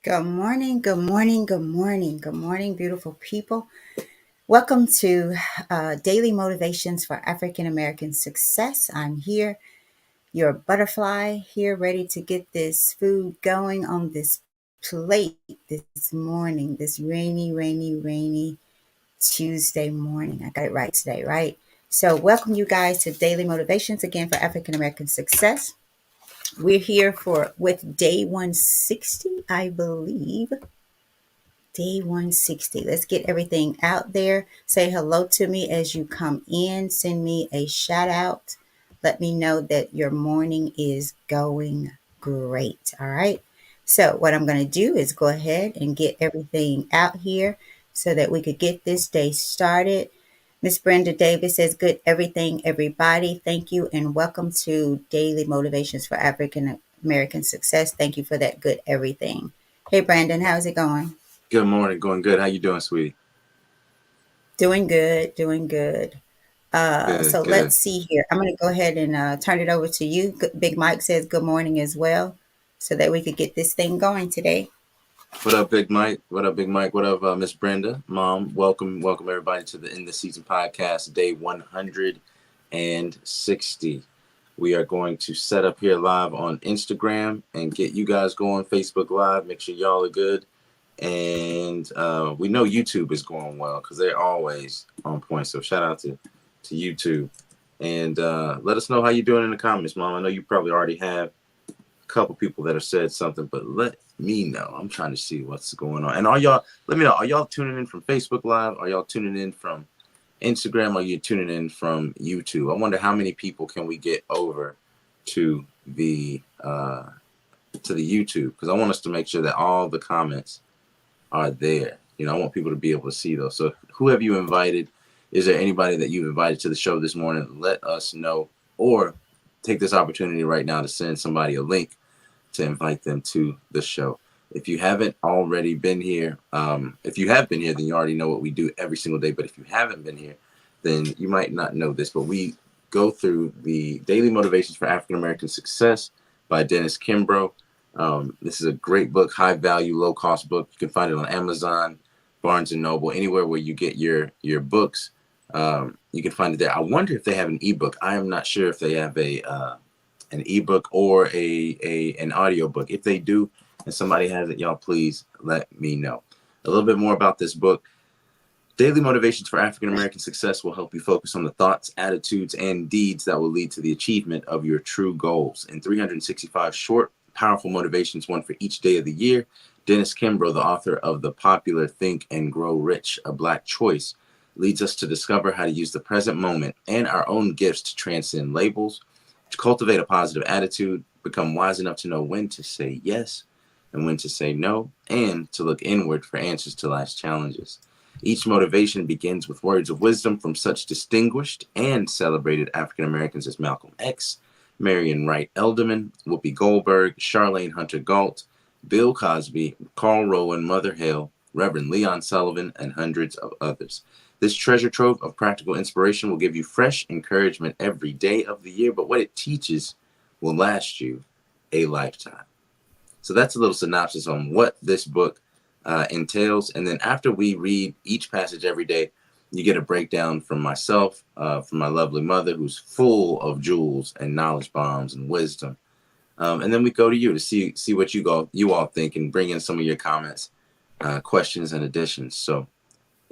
Good morning, good morning, good morning, good morning, beautiful people. Welcome to Daily Motivations for African American Success. I'm here, your butterfly, here ready to get this food going on this plate this morning, this rainy Tuesday morning. I got it right today, right? So, welcome you guys to Daily Motivations again for African American Success. We're here with day 160, I believe. Day 160. Let's get everything out there. Say hello to me as you come in. Send me a shout out. Let me know that your morning is going great. All right. So, what I'm going to do is go ahead and get everything out here so that we could get this day started. Miss Brenda Davis says, good everything, everybody. Thank you and welcome to Daily Motivations for African American Success. Thank you for that good everything. Hey, Brandon, how's it going? Good morning. Going good. How you doing, sweetie? Doing good, doing good. So Good, let's good. see here. I'm going to go ahead and turn it over to you. Big Mike says good morning as well, so that we could get this thing going today. What up, Big Mike? What up, Big Mike? What up, Miss Brenda? Mom, welcome everybody to the End the Season podcast, day 160. We are going to set up here live on Instagram and get you guys going. Facebook Live. Make sure y'all are good. And we know YouTube is going well because they're always on point. So shout out to YouTube. And let us know how you're doing in the comments, Mom. I know you probably already have couple people that have said something, but let me know. I'm trying to see what's going on. And let me know, are y'all tuning in from Facebook Live? Are y'all tuning in from Instagram? Are you tuning in from YouTube? I wonder how many people can we get over to the YouTube, because I want us to make sure that all the comments are there. I want people to be able to see those. So who have you invited? Is there anybody that you've invited to the show this morning? Let us know, or take this opportunity right now to send somebody a link to invite them to the show. If you haven't already been here, if you have been here, then you already know what we do every single day. But if you haven't been here, then you might not know this. But we go through the Daily Motivations for African American Success by Dennis Kimbro. This is a great book, high value, low cost book. You can find it on Amazon, Barnes and Noble, anywhere where you get your books. You can find it there. I wonder if they have an ebook. I am not sure if they have an ebook or an audio book. If they do, and somebody has it, y'all please let me know. A little bit more about this book. Daily Motivations for African American Success will help you focus on the thoughts, attitudes, and deeds that will lead to the achievement of your true goals. In 365 short, powerful motivations, one for each day of the year, Dennis Kimbro, the author of the popular Think and Grow Rich, A Black Choice, leads us to discover how to use the present moment and our own gifts to transcend labels, to cultivate a positive attitude, become wise enough to know when to say yes and when to say no, and to look inward for answers to life's challenges. Each motivation begins with words of wisdom from such distinguished and celebrated African Americans as Malcolm X, Marion Wright Elderman, Whoopi Goldberg, Charlene Hunter Galt, Bill Cosby, Carl Rowan, Mother Hale, Reverend Leon Sullivan, and hundreds of others. This treasure trove of practical inspiration will give you fresh encouragement every day of the year, but what it teaches will last you a lifetime. So that's a little synopsis on what this book entails. And then after we read each passage every day, you get a breakdown from myself, from my lovely mother, who's full of jewels and knowledge bombs and wisdom. And then we go to you to see what you all think, and bring in some of your comments, questions, and additions. So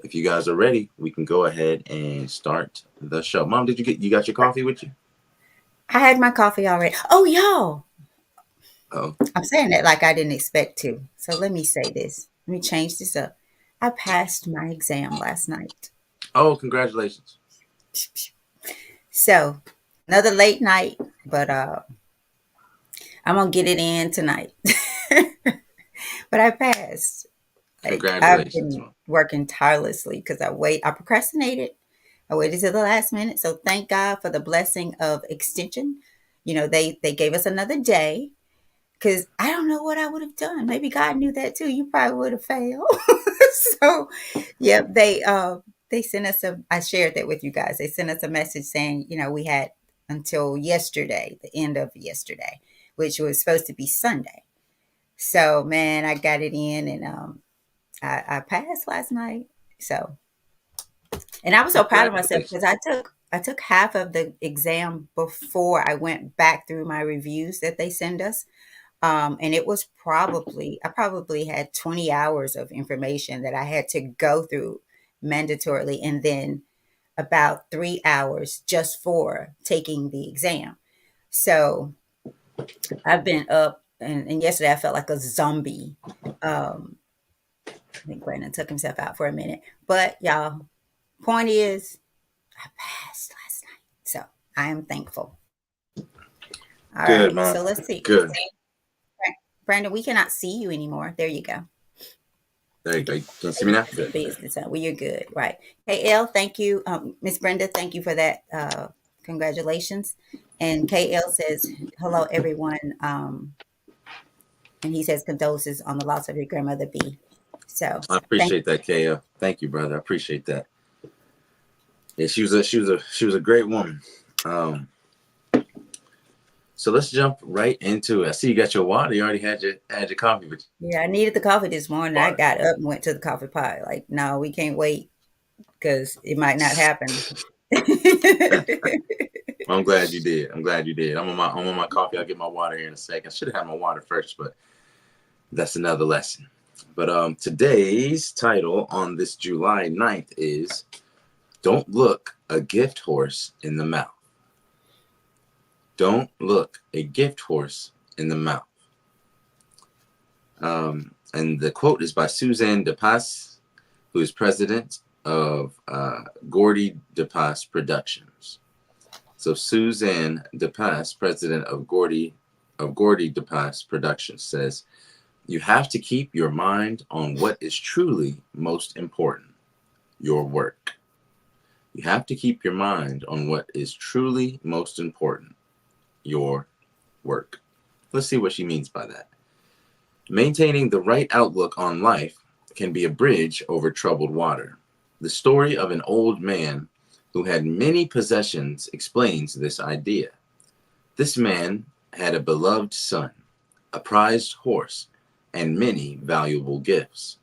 if you guys are ready, we can go ahead and start the show. Mom, you got your coffee with you? I had my coffee already. Oh, y'all. Oh, I'm saying that like I didn't expect to. So let me say this. Let me change this up. I passed my exam last night. oh, congratulations. So another late night, but I'm gonna get it in tonight. But I passed. Like I've Congratulations, been Mom. working tirelessly because I procrastinated. I waited till the last minute. So thank God for the blessing of extension. They gave us another day because I don't know what I would have done. Maybe God knew that too. You probably would have failed. So yeah, they sent us I shared that with you guys. They sent us a message saying, we had until yesterday, the end of yesterday, which was supposed to be Sunday. So man, I got it in, and I passed last night. So, and I was so proud of myself because Congratulations. I took half of the exam before I went back through my reviews that they send us. And it was I probably had 20 hours of information that I had to go through mandatorily, and then about 3 hours just for taking the exam. So I've been up, and yesterday I felt like a zombie. Um, I think Brandon took himself out for a minute. But y'all, point is, I passed last night. So I am thankful. All Good, right. man. So let's see. Good. Brandon, we cannot see you anymore. There you go. There you go. You can see me You now? got the Good. business. Well, you're good. Right. Hey, L, thank you. Miss Brenda, thank you for that. Congratulations. And KL says, hello, everyone. And he says, condolences on the loss of your grandmother, B. So I thank appreciate that, KL. Thank you, brother. I appreciate that. Yeah, she was a great woman. Um, so let's jump right into it. I see you got your water. You already had your coffee, but Yeah, I needed the coffee this morning. I water. got up and went to the coffee pot. Like, no, we can't wait because it might not happen. I'm glad you did. I'm glad you did. I'm on my coffee. I'll get my water here in a second. I should have had my water first, but that's another lesson. But today's title on this July 9th is Don't Look a Gift Horse in the Mouth. Don't look a gift horse in the mouth. And the quote is by Suzanne DePass, who is president of Gordy DePass Productions. So Suzanne DePass, president of Gordy DePass Productions, says, "You have to keep your mind on what is truly most important, your work. You have to keep your mind on what is truly most important, your work." Let's see what she means by that. Maintaining the right outlook on life can be a bridge over troubled water. The story of an old man who had many possessions explains this idea. This man had a beloved son, a prized horse, and many valuable gifts.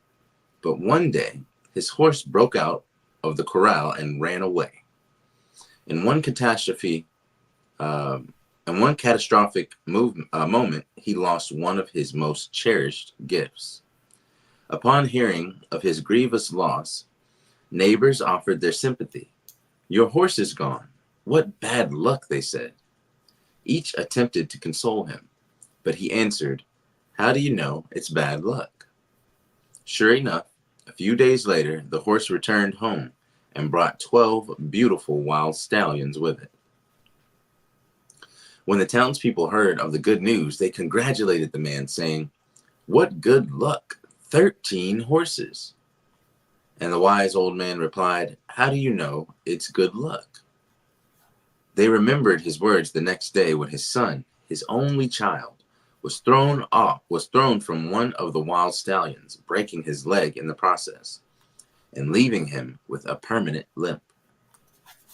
But one day, his horse broke out of the corral and ran away. In one catastrophe, um, in one catastrophic moment, he lost one of his most cherished gifts. Upon hearing of his grievous loss, neighbors offered their sympathy. "Your horse is gone. What bad luck," they said. Each attempted to console him, but he answered, "How do you know it's bad luck?" Sure enough, a few days later, the horse returned home and brought 12 beautiful wild stallions with it. When the townspeople heard of the good news, they congratulated the man, saying, "What good luck! 13 horses." And the wise old man replied, "How do you know it's good luck?" They remembered his words the next day when his son, his only child, was thrown from one of the wild stallions, breaking his leg in the process and leaving him with a permanent limp.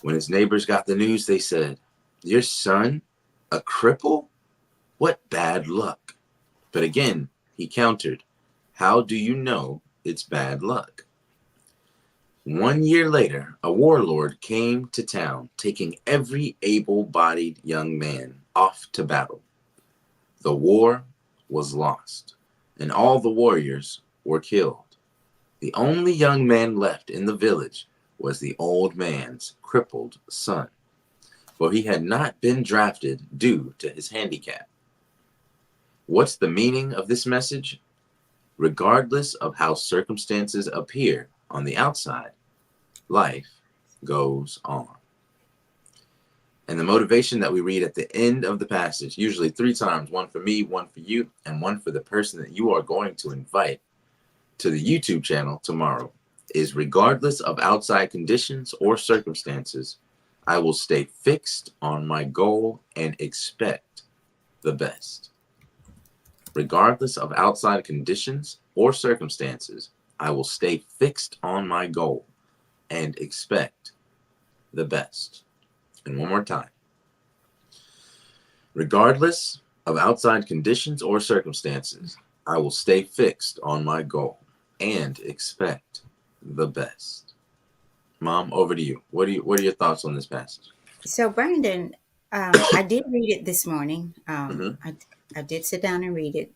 When his neighbors got the news, they said, "Your son, a cripple? What bad luck." But again, he countered, "How do you know it's bad luck?" 1 year later, a warlord came to town, taking every able-bodied young man off to battle. The war was lost, and all the warriors were killed. The only young man left in the village was the old man's crippled son, for he had not been drafted due to his handicap. What's the meaning of this message? Regardless of how circumstances appear on the outside, life goes on. And the motivation that we read at the end of the passage, usually 3 times, one for me, one for you, and one for the person that you are going to invite to the YouTube channel tomorrow, is regardless of outside conditions or circumstances, I will stay fixed on my goal and expect the best. Regardless of outside conditions or circumstances, I will stay fixed on my goal and expect the best. And one more time. Regardless of outside conditions or circumstances, I will stay fixed on my goal and expect the best. Mom, over to you. What are your thoughts on this passage? So, Brandon, I did read it this morning. Mm-hmm. I did sit down and read it.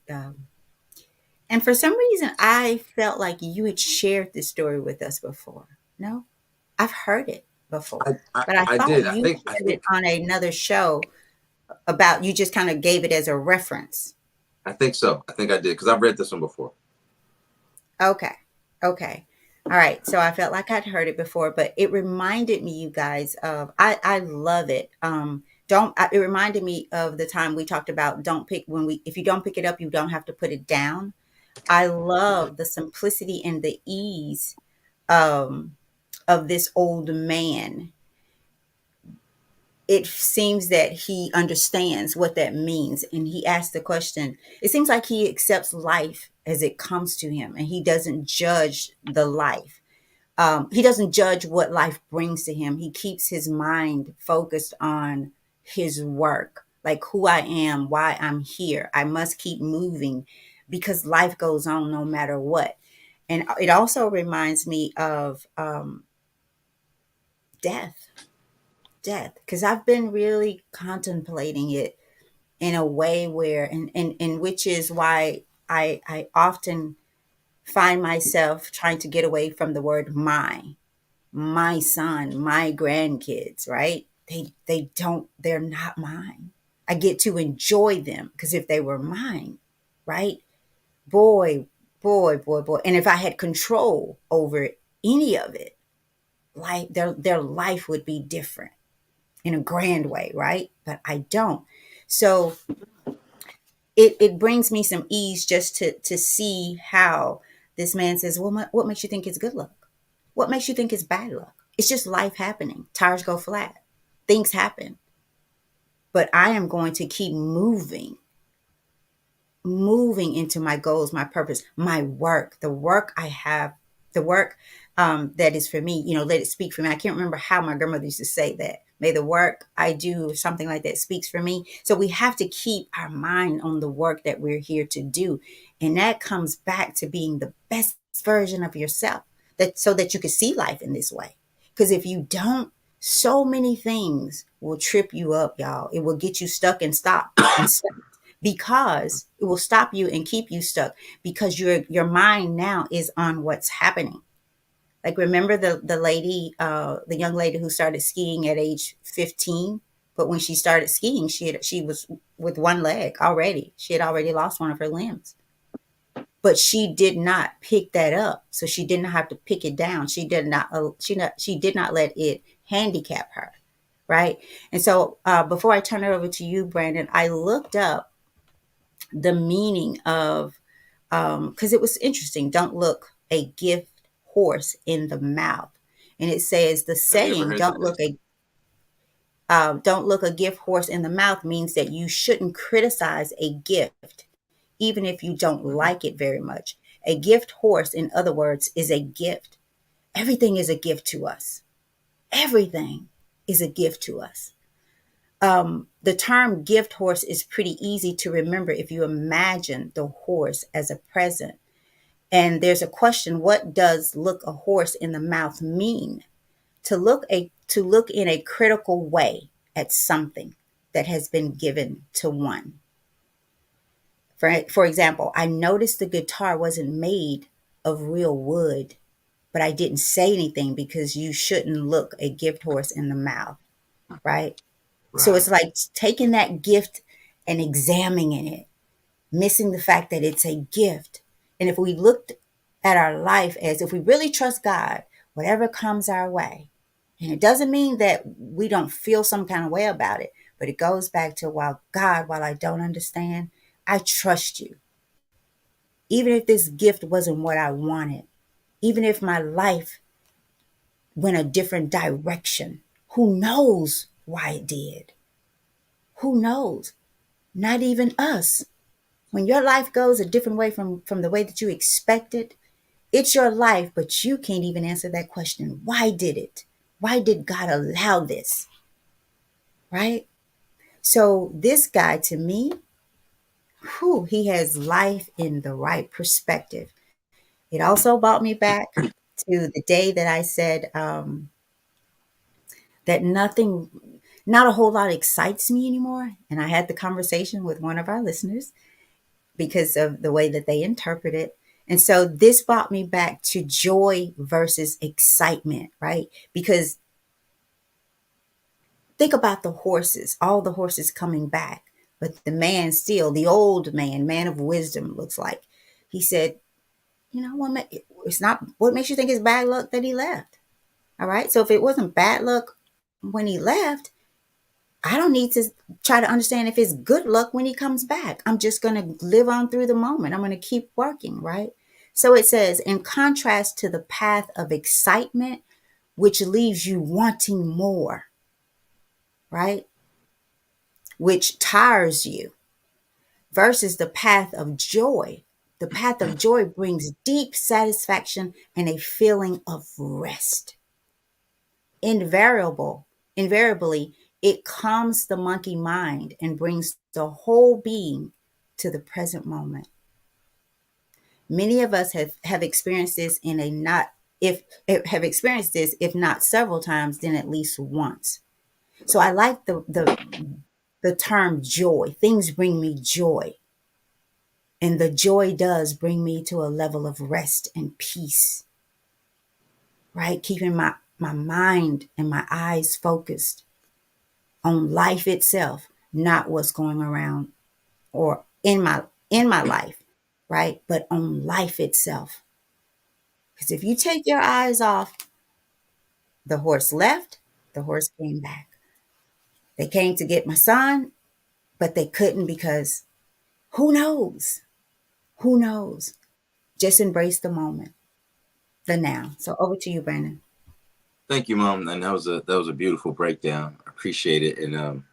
And for some reason, I felt like you had shared this story with us before. No, I've heard it I, before, I but I I thought did. I you think I shared it think on another show about you just kind of gave it as a reference. I think so. I think I did because I've read this one before. Okay. Okay. All right. So I felt like I'd heard it before, but it reminded me, you guys, of I love it. It reminded me of the time we talked about don't pick when we if you don't pick it up, you don't have to put it down. I love the simplicity and the ease um of this old man. It seems that he understands what that means, and he asks the question. It seems like he accepts life as it comes to him, and he doesn't judge the life. He doesn't judge what life brings to him. He keeps his mind focused on his work, like who I am, why I'm here. I must keep moving because life goes on no matter what. And it also reminds me of death, death, because I've been really contemplating it in a way where, and which is why I often find myself trying to get away from the word my son, my grandkids, right? They're not mine. I get to enjoy them because if they were mine, right? Boy, boy. And if I had control over any of it, like their life would be different in a grand way, right? But I don't. So it brings me some ease just to see how this man says, well, what makes you think it's good luck? What makes you think it's bad luck? It's just life happening. Tires go flat. Things happen. But I am going to keep moving into my goals, my purpose, my work, the work I have, the work that is for me, let it speak for me. I can't remember how my grandmother used to say that. May the work I do, or something like that, speaks for me. So we have to keep our mind on the work that we're here to do. And that comes back to being the best version of yourself, that so that you can see life in this way. Because if you don't, so many things will trip you up, y'all. It will get you stuck and stop and because it will stop you and keep you stuck because your mind now is on what's happening. Like remember the young lady who started skiing at age 15, but when she started skiing, she was with one leg already. She had already lost one of her limbs. But she did not pick that up, so she didn't have to pick it down. She did not let it handicap her, right? And so before I turn it over to you, Brandon, I looked up the meaning of because it was interesting. Don't look a gift horse in the mouth, and it says the Have you ever saying heard that? don't look a gift horse in the mouth means that you shouldn't criticize a gift even if you don't Mm-hmm. like it very much. A gift horse, in other words, is a gift. Everything is a gift to us. Everything is a gift to us. The term gift horse is pretty easy to remember if you imagine the horse as a present. And there's a question, what does look a horse in the mouth mean? To look in a critical way at something that has been given to one. For example, I noticed the guitar wasn't made of real wood, but I didn't say anything because you shouldn't look a gift horse in the mouth, right? So Right. it's like taking that gift and examining it, missing the fact that it's a gift. And if we looked at our life as if we really trust God, whatever comes our way, and it doesn't mean that we don't feel some kind of way about it, but it goes back to, while I don't understand, I trust you. Even if this gift wasn't what I wanted, even if my life went a different direction, who knows why it did? Who knows? Not even us. When your life goes a different way from the way that you expected, it's your life, but you can't even answer that question. Why did it? Why did God allow this? Right? So this guy to me, whew, he has life in the right perspective. It also brought me back to the day that I said that nothing, not a whole lot excites me anymore. And I had the conversation with one of our listeners because of the way that they interpret it. And so this brought me back to joy versus excitement, right? Because think about the horses, all the horses coming back, but the man still, the old man, man of wisdom, looks like he said, you know, it's not what makes you think it's bad luck that he left. All right. So if it wasn't bad luck when he left, I don't need to try to understand if it's good luck when he comes back. I'm just going to live on through the moment. I'm going to keep working, right? So it says, in contrast to the path of excitement, which leaves you wanting more, right? Which tires you, versus the path of joy. The path of joy brings deep satisfaction and a feeling of rest. Invariable, invariably, it calms the monkey mind and brings the whole being to the present moment. Many of us have experienced this in a not if have experienced this, if not several times, then at least once. So I like the term joy. Things bring me joy. And the joy does bring me to a level of rest and peace, right? Keeping my mind and my eyes focused on life itself, not what's going around or in my life, right? But on life itself. Because if you take your eyes off, the horse left, the horse came back. They came to get my son, but they couldn't because who knows? Who knows? Just embrace the moment, the now. So over to you, Brandon. Thank you, Mom. And that was a beautiful breakdown. I appreciate it. And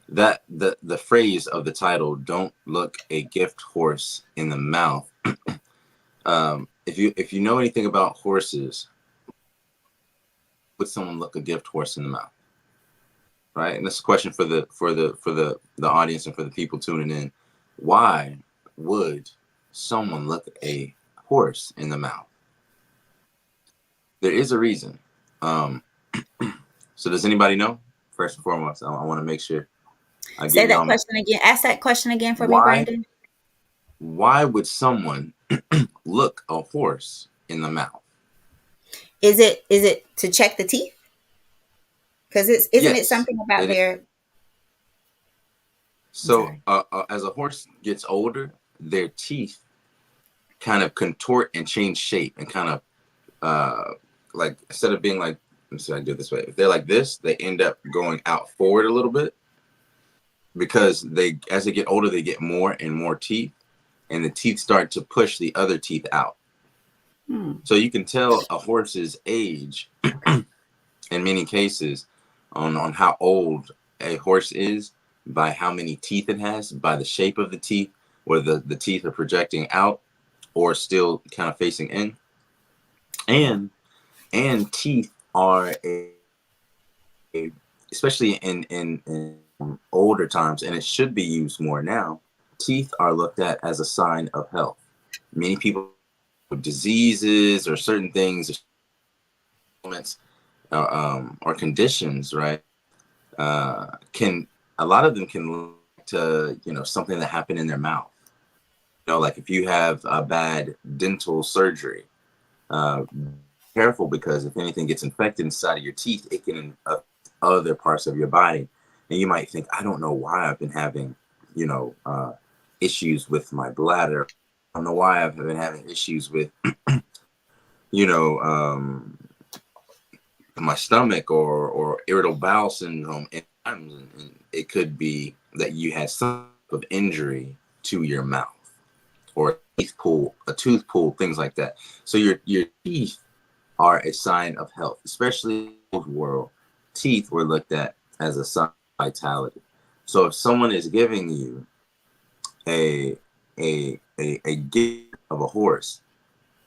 that the phrase of the title, "Don't look a gift horse in the mouth." If you know anything about horses, would someone look a gift horse in the mouth? Right? And this is a question for the audience and for the people tuning in. Why would someone look a horse in the mouth? There is a reason. So does anybody know? First and foremost, I want to make sure I Say give that y'all question again. Ask that question again for me, why Brandon. why would someone look a horse in the mouth? Is it to check the teeth? Because it's isn't it Yes, something about it is. their? I'm So sorry. as a horse gets older, their teeth kind of contort and change shape and kind of like instead of being like, let me see, I do it this way. If they're like this, they end up going out forward a little bit because as they get older, they get more and more teeth, and the teeth start to push the other teeth out. Hmm. So you can tell a horse's age Okay. in many cases on how old a horse is by how many teeth it has, by the shape of the teeth, whether the teeth are projecting out or still kind of facing in. And teeth are especially in older times, and it should be used more now. Teeth are looked at as a sign of health. Many people with diseases or certain things, or conditions, right? Can a lot of them can lead to something that happened in their mouth. Like if you have a bad dental surgery, be careful because if anything gets infected inside of your teeth, it can affect other parts of your body. And you might think, I don't know why I've been having, issues with my bladder. I don't know why I've been having issues with, you know, um, my stomach or irritable bowel syndrome. And it could be that you had some type of injury to your mouth or a tooth pull, things like that. So your teeth are a sign of health, especially in the old world. Teeth were looked at as a sign of vitality. So if someone is giving you a a gift of a horse,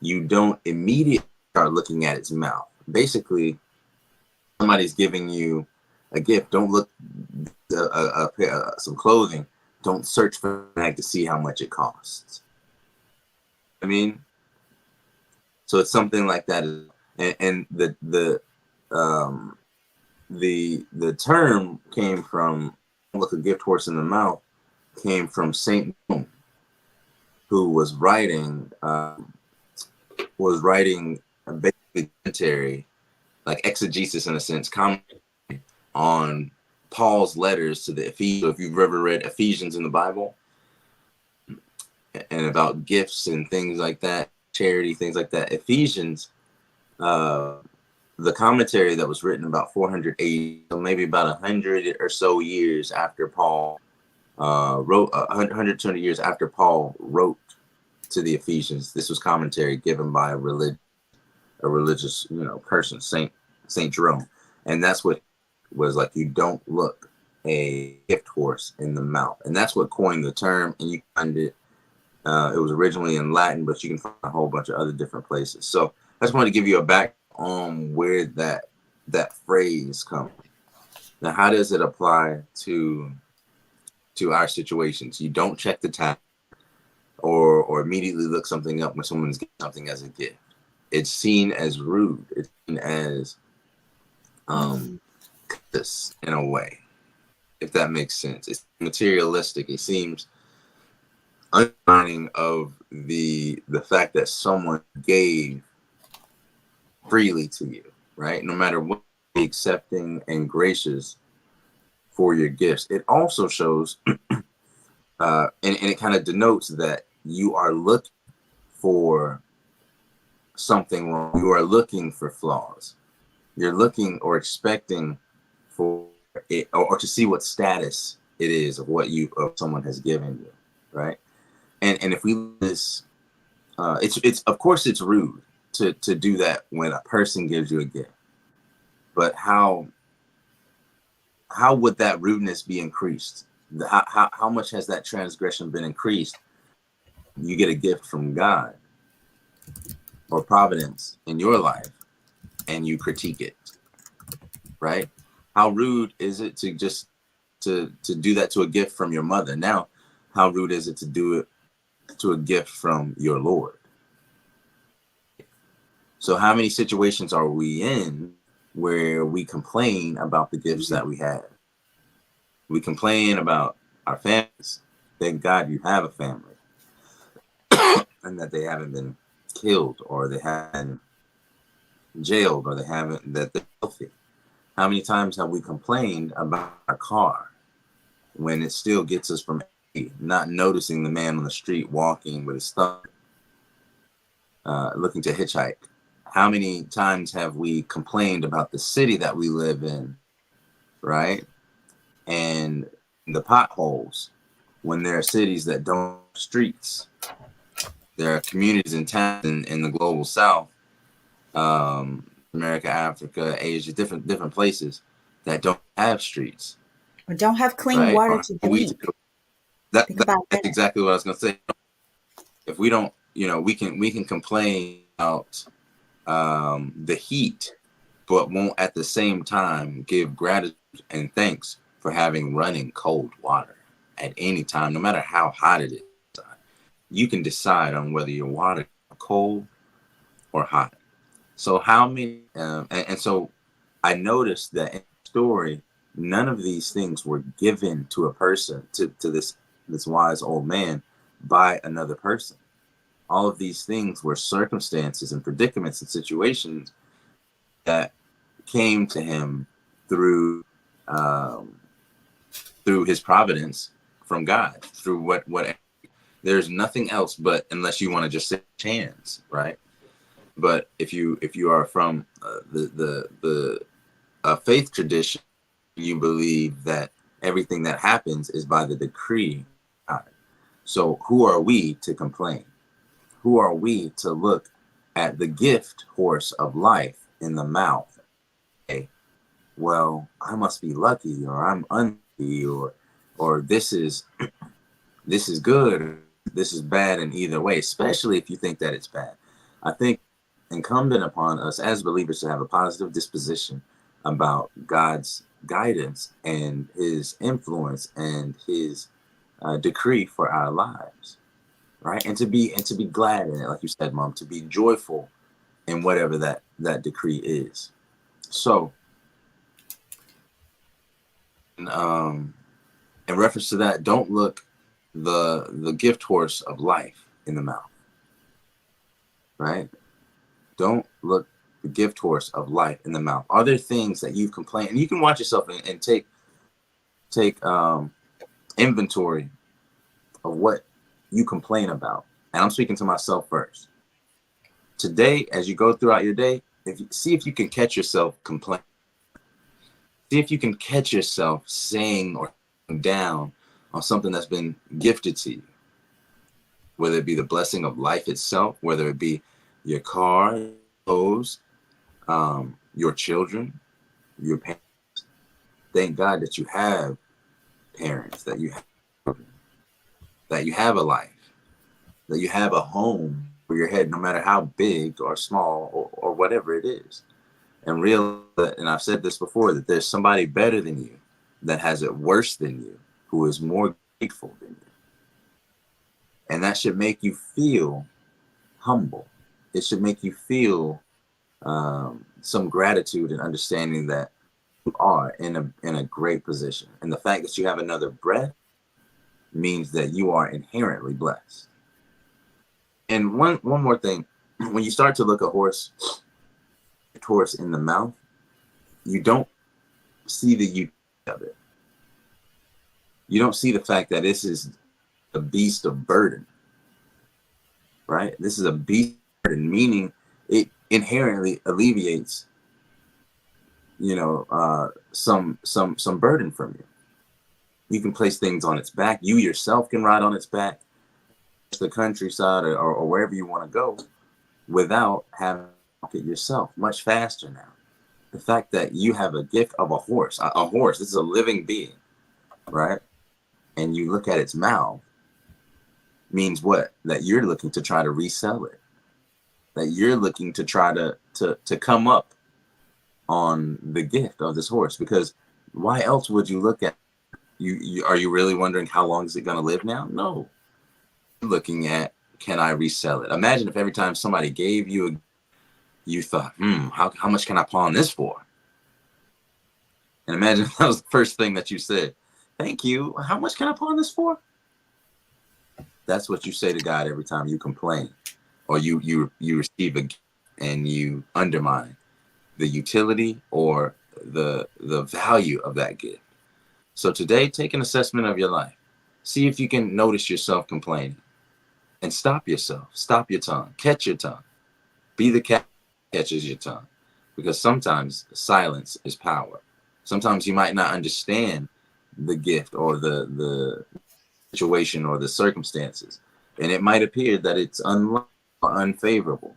you don't immediately start looking at its mouth. Basically, somebody's giving you a gift. Don't look some clothing. don't search for the bag to see how much it costs. I mean, so it's something like that, and um, the term came from, look a gift horse in the mouth, came from Saint Jerome, who was writing a basic commentary, like exegesis in a sense, commentary on Paul's letters to the Ephesians. If you've ever read Ephesians in the Bible, and about gifts and things like that, charity, things like that, Ephesians, the commentary that was written about 480, so maybe about 100 or so years after Paul wrote, 120 years after Paul wrote to the Ephesians. This was commentary given by a religious, person, Saint Jerome, and that's what was like. You don't look a gift horse in the mouth, and that's what coined the term. And you find it. It was originally in Latin, but you can find a whole bunch of other different places. So I just wanted to give you a back on where that phrase comes. Now, how does it apply to our situations? You don't check the time or immediately look something up when someone's getting something as a gift. It's seen as rude. It's seen as this in a way, if that makes sense. It's materialistic. It seems undermining of the fact that someone gave freely to you, right? No matter what, accepting and gracious for your gifts. It also shows, and it kind of denotes that you are looking for something wrong. You are looking for flaws. You're looking or expecting for it, or to see what status it is of what someone has given you, right? And if we this, it's of course it's rude to do that when a person gives you a gift, but how would that rudeness be increased? How much has that transgression been increased? You get a gift from God or providence in your life, and you critique it, right? How rude is it to just to do that to a gift from your mother? Now, how rude is it to do it to a gift from your Lord? So how many situations are we in where we complain about the gifts that we have? We complain about our families. Thank God you have a family, and that they haven't been killed, or they haven't jailed, or that they're healthy. How many times have we complained about our car when it still gets us from A, not noticing the man on the street walking with his thumb, looking to hitchhike? How many times have we complained about the city that we live in, right? And the potholes, when there are cities that don't have streets. There are communities and towns in the global South, America, Africa, Asia, different places that don't have streets, Or don't have clean right? water Or to we drink. that, Think about that's that. exactly what I was gonna say. If we don't, we can complain about the heat, but won't at the same time give gratitude and thanks for having running cold water at any time, no matter how hot it is. You can decide on whether your water is cold or hot. So how many? And so I noticed that in the story, none of these things were given to a person, to this wise old man, by another person. All of these things were circumstances and predicaments and situations that came to him through um, through his providence from God, through what there's nothing else, but unless you want to just say chance, right? But if you are from the faith tradition, you believe that everything that happens is by the decree of God. So who are we to complain? Who are we to look at the gift horse of life in the mouth? Hey, well, I must be lucky, or I'm unlucky, or this is good, or this is bad in either way, especially if you think that it's bad. I think incumbent upon us as believers to have a positive disposition about God's guidance and his influence and his decree for our lives, right? And to be glad in it, like you said, Mom, to be joyful in whatever that decree is. So, um, in reference to that, don't look the gift horse of life in the mouth, right? Don't look the gift horse of life in the mouth. Are there things that you've complained? And you can watch yourself and take inventory of what you complain about. And I'm speaking to myself first. Today, as you go throughout your day, see if you can catch yourself complaining. See if you can catch yourself saying or down on something that's been gifted to you, whether it be the blessing of life itself, whether it be your car, clothes, your children, your parents. Thank God that you have parents, that you have children, that you have a life, that you have a home for your head, no matter how big or small or whatever it is. And real, and I've said this before, that there's somebody better than you that has it worse than you, who is more grateful than you. And that should make you feel humble. It should make you feel some gratitude and understanding that you are in a great position. And the fact that you have another breath means that you are inherently blessed. And one more thing, when you start to look a horse in the mouth, you don't see the utility of it. You don't see the fact that this is a beast of burden, right? This is a beast of burden, meaning it inherently alleviates, some burden from you. You can place things on its back. You yourself can ride on its back to the countryside or wherever you want to go without having to walk it yourself, much faster now. The fact that you have a gift of a horse, a horse, this is a living being, right? And you look at its mouth, means what? That you're looking to try to resell it. That you're looking to try to come up on the gift of this horse. Because why else would you look at you are you really wondering how long is it going to live now? No. You're looking at, can I resell it? Imagine if every time somebody gave you you thought, how much can I pawn this for? And imagine if that was the first thing that you said. Thank you. How much can I pawn this for? That's what you say to God every time you complain or you receive a gift and you undermine the utility or the value of that gift. So today, take an assessment of your life. See if you can notice yourself complaining and stop yourself. Stop your tongue. Catch your tongue. Be the cat that catches your tongue. Because sometimes silence is power. Sometimes you might not understand the gift or the situation or the circumstances. And it might appear that it's unfavorable.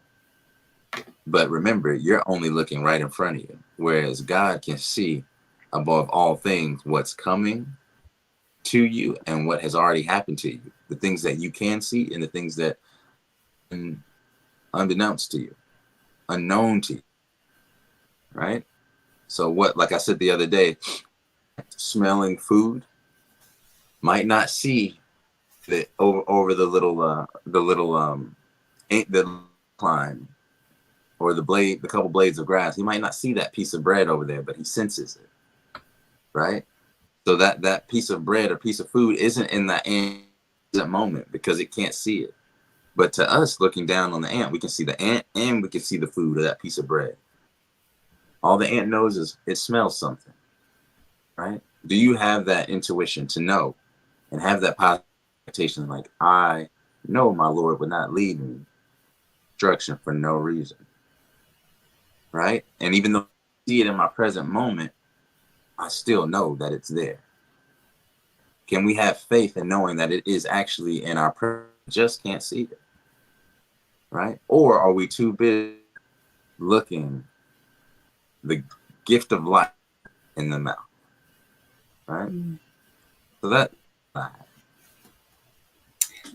But remember, you're only looking right in front of you. Whereas God can see above all things what's coming to you and what has already happened to you. The things that you can see and the things that unbeknownst to you, unknown to you, right? So what, like I said the other day, smelling food might not see that over the climb or the couple blades of grass. He might not see that piece of bread over there, but he senses it, right? So that piece of bread or piece of food isn't in that moment because it can't see it. But to us, looking down on the ant, we can see the ant and we can see the food of that piece of bread. All the ant knows is it smells something, right? Do you have that intuition to know and have that positive expectation, like, I know my Lord would not lead me instruction for no reason, right? And even though I see it in my present moment, I still know that it's there. Can we have faith in knowing that it is actually in our presence, just can't see it, right? Or are we too busy looking the gift of life in the mouth, right? So that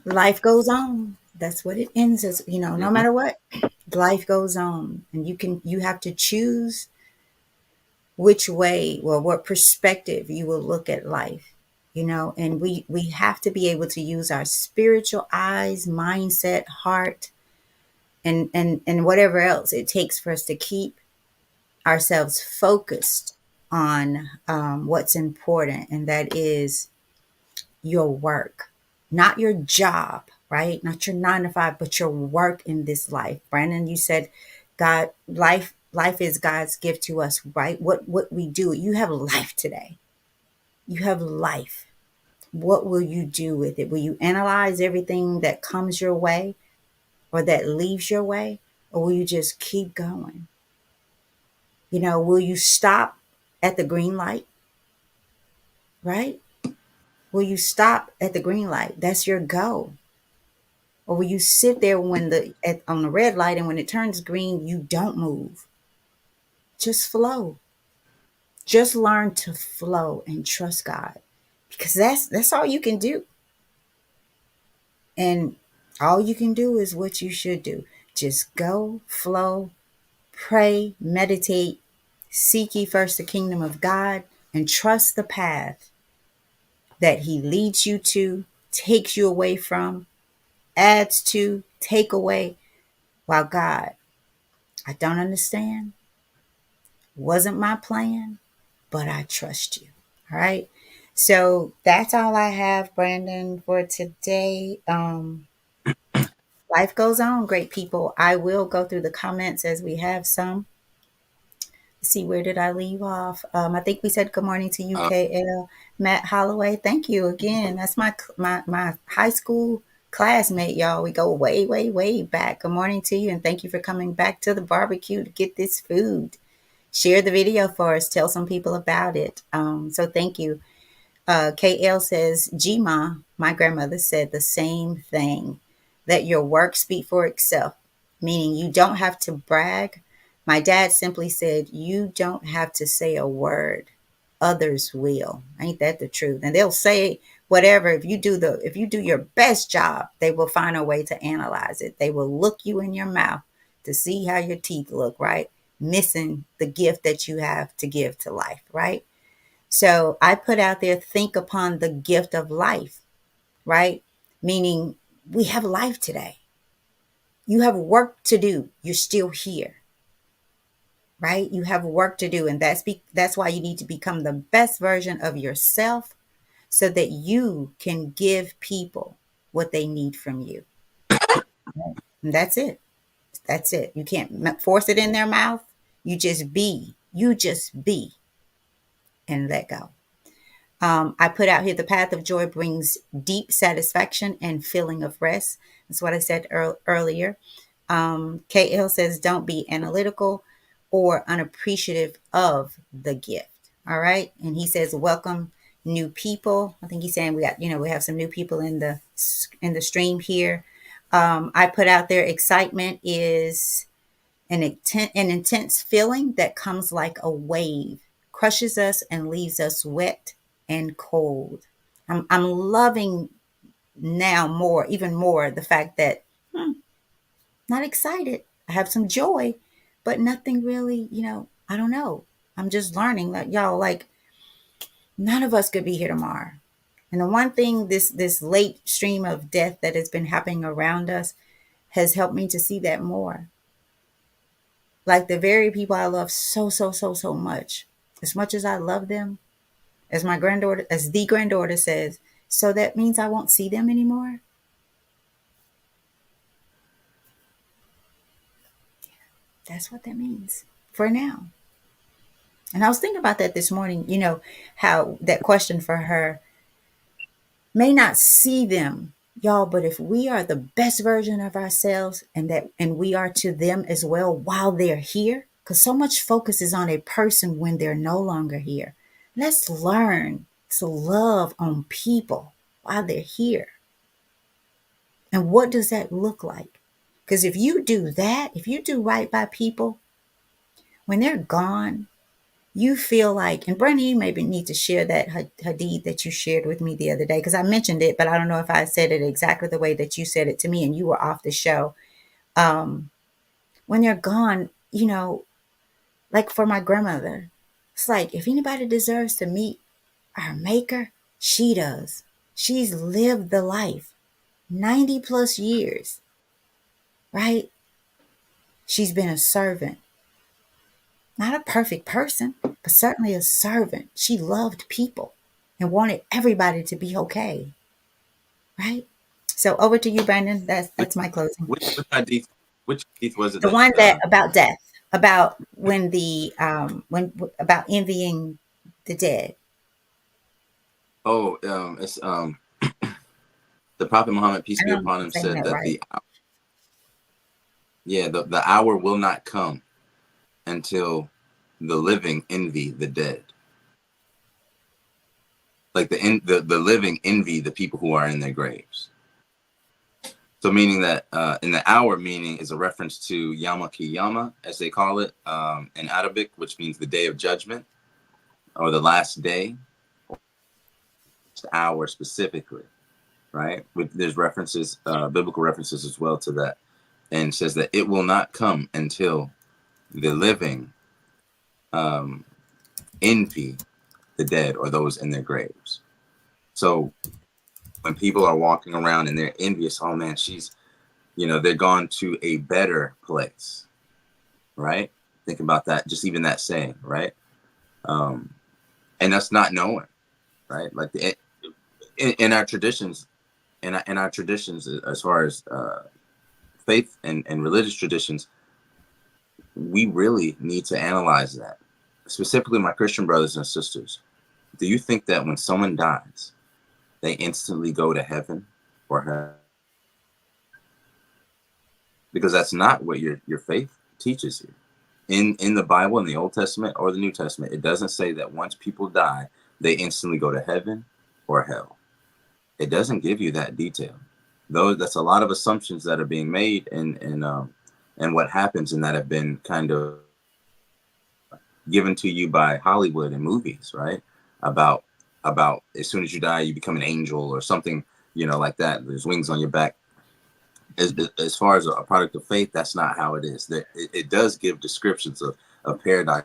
Life goes on. That's what it ends as, no Mhm. matter what, life goes on. And you have to choose which way or what perspective you will look at life. and we have to be able to use our spiritual eyes, mindset, heart, and whatever else it takes for us to keep ourselves focused on what's important, and that is your work, not your job, right? Not your 9 to 5, but your work in this life. Brandon, you said life is God's gift to us, right? What we do, you have life today. You have life. What will you do with it? Will you analyze everything that comes your way or that leaves your way? Or will you just keep going? Will you stop at the green light, right? Will you stop at the green light? That's your go. Or will you sit there on the red light, and when it turns green, you don't move? Just flow. Just learn to flow and trust God, because that's all you can do. And all you can do is what you should do. Just go, flow, pray, meditate, seek ye first the kingdom of God, and trust the path that He leads you to, takes you away from, adds to, take away. While God, I don't understand, wasn't my plan, but I trust you. All right. So that's all I have, Brandon, for today. Life goes on, great people. I will go through the comments as we have some. See, where did I leave off? I think we said good morning to UKL. Matt Holloway, thank you again. That's my high school classmate, y'all. We go way, way, way back. Good morning to you, and thank you for coming back to the barbecue to get this food. Share the video for us. Tell some people about it. So thank you. KL says, Gma, my grandmother said the same thing. Let your work speak for itself, meaning you don't have to brag. My dad simply said, you don't have to say a word. Others will. Ain't that the truth? And they'll say whatever. If you do your best job, they will find a way to analyze it. They will look you in your mouth to see how your teeth look, right? Missing the gift that you have to give to life, right? So I put out there, think upon the gift of life, right? Meaning we have life today. You have work to do. You're still here, right? You have work to do. And that's why you need to become the best version of yourself so that you can give people what they need from you. And that's it. That's it. You can't force it in their mouth. You just be. You just be and let go. I put out here, the path of joy brings deep satisfaction and feeling of rest. That's what I said earlier. KL says, don't be analytical or unappreciative of the gift. All right. And he says, welcome new people. I think he's saying we have some new people in the stream here. I put out there, excitement is an intense feeling that comes like a wave, crushes us and leaves us wet and cold. I'm loving now even more, the fact that not excited. I have some joy, but nothing really, I don't know. I'm just learning that, y'all, like, none of us could be here tomorrow. And the one thing, this late stream of death that has been happening around us has helped me to see that more. Like the very people I love so, so, so, so much as I love them, as the granddaughter says, so that means I won't see them anymore. That's what that means for now. And I was thinking about that this morning, how that question for her may not see them, y'all, but if we are the best version of ourselves, and we are to them as well while they're here, because so much focus is on a person when they're no longer here. Let's learn to love on people while they're here. And what does that look like? Because if you do that, if you do right by people, when they're gone, you feel like, and Brandon, you maybe need to share that hadith that you shared with me the other day, because I mentioned it, but I don't know if I said it exactly the way that you said it to me, and you were off the show. When they're gone, like for my grandmother, it's like, if anybody deserves to meet our maker, She does. She's lived the life, 90 plus years, right? She's been a servant. Not a perfect person, but certainly a servant. She loved people and wanted everybody to be okay, right? So over to you, Brandon. Which That's my closing. which hadith was it The that one that about death, about when the about envying the dead. it's the Prophet Muhammad, peace I be don't know if upon I'm him, saying said that that right. the hour will not come until the living envy the dead. Like the living envy the people who are in their graves. So meaning that in the hour meaning is a reference to Yama Kiyama, as they call it in Arabic, which means the day of judgment or the last day, hour specifically, right? There's references, biblical references as well to that, and says that it will not come until the living um, envy the dead or those in their graves. So when people are walking around and they're envious, oh man, they're gone to a better place, right? Think about that, just even that saying, right? Um, and that's not knowing, right? Like in our traditions, in our traditions, as far as faith and religious traditions, we really need to analyze that. Specifically, my Christian brothers and sisters, do you think that when someone dies, they instantly go to heaven or hell? Because that's not what your faith teaches you. In the Bible, in the Old Testament or the New Testament, it doesn't say that once people die, they instantly go to heaven or hell. It doesn't give you that detail. Though that's a lot of assumptions that are being made and what happens and that have been kind of given to you by Hollywood and movies, right? About about as soon as you die, you become an angel or something, like that. There's wings on your back. As far as a product of faith, that's not how it is. It does give descriptions of paradise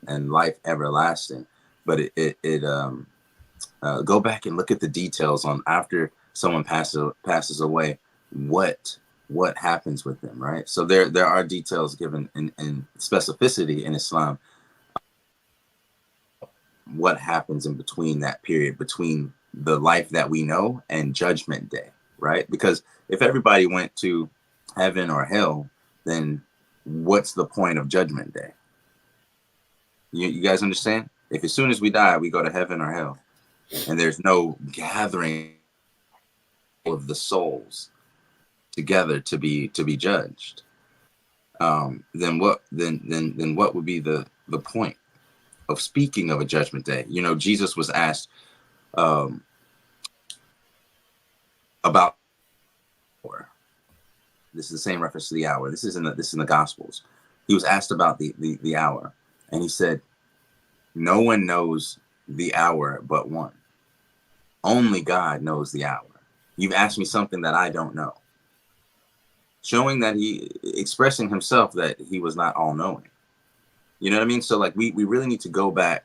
and life everlasting, but go back and look at the details on after someone passes away, what happens with them, right? So there are details given in specificity in Islam, what happens in between that period between the life that we know and judgment day, right? Because if everybody went to heaven or hell, then what's the point of judgment day? You guys understand? If as soon as we die, we go to heaven or hell, and there's no gathering of the souls together to be judged, then what would be the point of speaking of a judgment day? Jesus was asked um, about hour. This is the same reference to the hour. This is in the Gospels. He was asked about the hour, and he said, "No one knows the hour but one. Only God knows the hour. You've asked me something that I don't know." Showing that expressing himself that he was not all knowing. You know what I mean? So like we really need to go back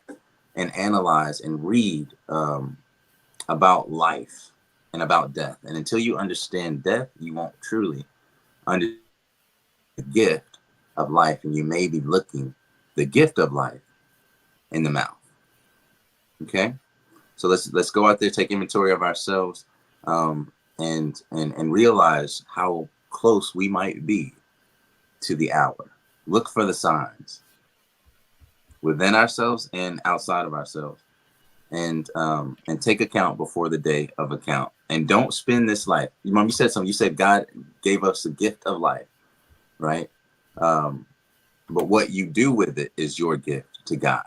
and analyze and read about life and about death. And until you understand death, you won't truly understand the gift of life, and you may be looking the gift of life in the mouth. Okay, so let's go out there, take inventory of ourselves, and realize how close we might be to the hour. Look for the signs within ourselves and outside of ourselves, and take account before the day of account. And don't spend this life. Mom, you said something. You said God gave us the gift of life, right? But what you do with it is your gift to God.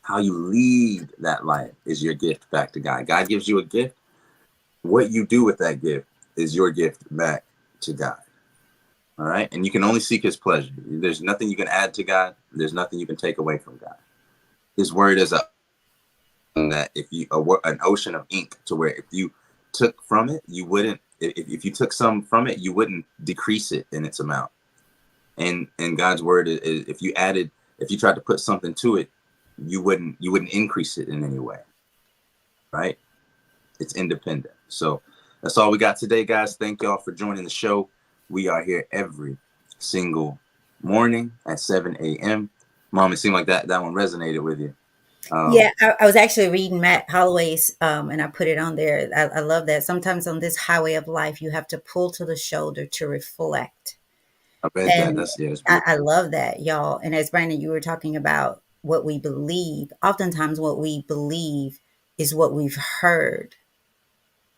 How you lead that life is your gift back to God. God gives you a gift. What you do with that gift is your gift back to God. All right. And you can only seek his pleasure. There's nothing you can add to God. There's nothing you can take away from God. His word is an ocean of ink, to where if you took from it, you wouldn't, if you took some from it, you wouldn't decrease it in its amount. And God's word is, if you tried to put something to it, you wouldn't increase it in any way, right? It's independent. So that's all we got today, guys. Thank y'all for joining the show. We are here every single morning at 7 a.m. Mom, it seemed like that one resonated with you. Yeah, Um, I was actually reading Matt Holloway's, and I put it on there. I love that. Sometimes on this highway of life, you have to pull to the shoulder to reflect. I read that. And That's I beautiful. love that, y'all. And as Brandon, you were talking about what we believe, oftentimes what we believe is what we've heard,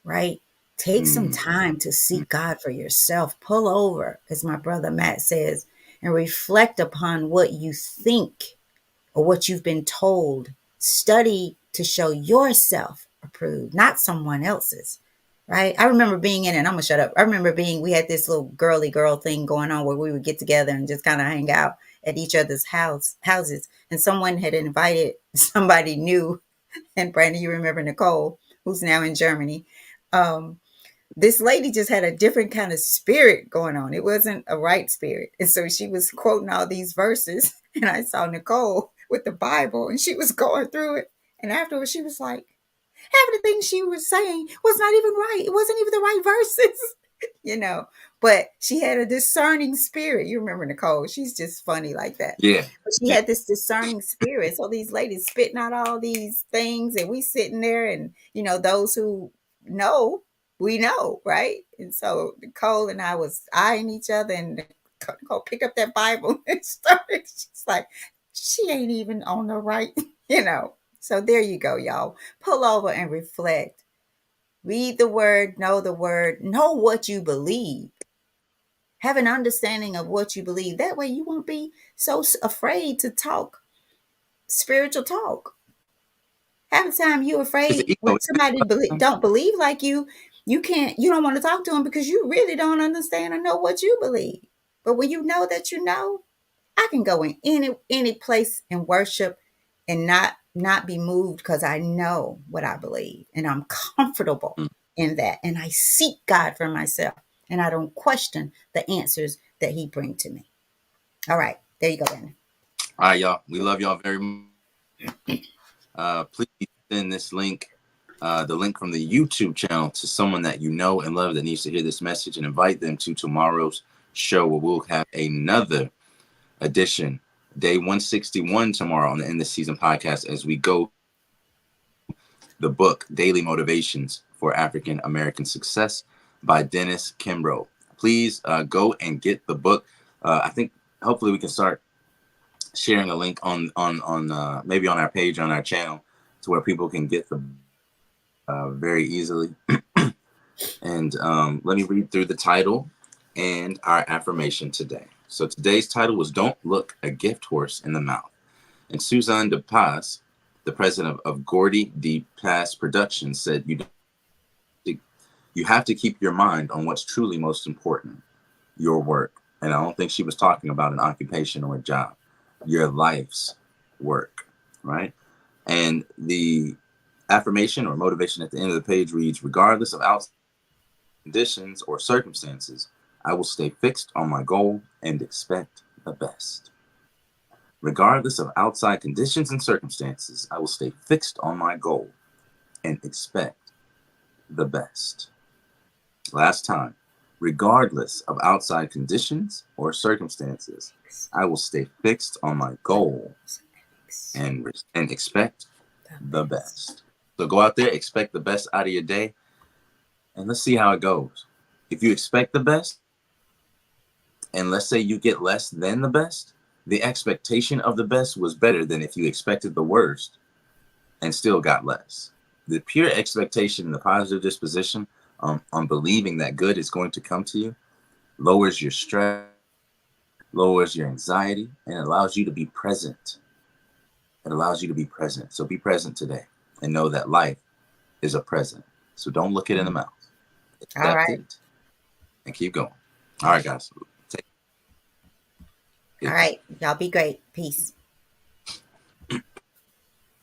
right? Take some Mm, time to seek God for yourself. Pull over, as my brother Matt says, and reflect upon what you think or what you've been told. Study to show yourself approved, not someone else's. Right. I remember being in, and I'm gonna shut up. I remember we had this little girly girl thing going on where we would get together and just kind of hang out at each other's houses. And someone had invited somebody new, and Brandon, you remember Nicole, who's now in Germany. Um, this lady just had a different kind of spirit going on. It wasn't a right spirit. And so she was quoting all these verses. And I saw Nicole with the Bible and she was going through it. And afterwards, she was like, half of the things she was saying was not even right. It wasn't even the right verses, you know. But she had a discerning spirit. You remember Nicole? She's just funny like that. yeah, But she yeah, had this discerning spirit. So these ladies spitting out all these things, and we sitting there, and those who know, we know, right? And so Nicole and I was eyeing each other, and Nicole pick up that Bible and started. She's like, she ain't even on the right, you know. So there you go, y'all. Pull over and reflect. Read the word, know what you believe. Have an understanding of what you believe. That way you won't be so afraid to talk spiritual talk. Half the time you're it's afraid the ego. when somebody don't believe like you don't want to talk to them because you really don't understand or know what you believe. But when you know that you know, I can go in any place and worship and not be moved because I know what I believe and I'm comfortable Mm. in that and I seek God for myself and I don't question the answers that He brings to me. All right, there you go, Ben. All right, y'all. We love y'all very much. Please send this link, the link from the YouTube channel, to someone that you know and love that needs to hear this message, and invite them to tomorrow's show where we'll have another edition, day 161 tomorrow on the End of Season podcast, as we go the book Daily Motivations for African American Success by Dennis Kimbro. Please go and get the book. I think hopefully we can start sharing a link on maybe on our page on our channel to where people can get the very easily. And let me read through the title and our affirmation today. So today's title was "Don't Look a Gift Horse in the Mouth." And Suzanne de Paz, the president of Gordy de Paz Productions, said you have to keep your mind on what's truly most important, your work. And I don't think she was talking about an occupation or a job, your life's work, right? And the affirmation or motivation at the end of the page reads, regardless of outside conditions or circumstances, I will stay fixed on my goal and expect the best. Regardless of outside conditions and circumstances, I will stay fixed on my goal and expect the best. Last time, regardless of outside conditions or circumstances, I will stay fixed on my goal and expect the best. So go out there, expect the best out of your day, and let's see how it goes. If you expect the best, and let's say you get less than the best, the expectation of the best was better than if you expected the worst and still got less. The pure expectation and the positive disposition on believing that good is going to come to you lowers your stress, lowers your anxiety, and allows you to be present. It allows you to be present. So be present today and know that life is a present. So don't look it in the mouth. All Accept right. it and keep going. All right, guys. Take All peace. right. Y'all be great. Peace.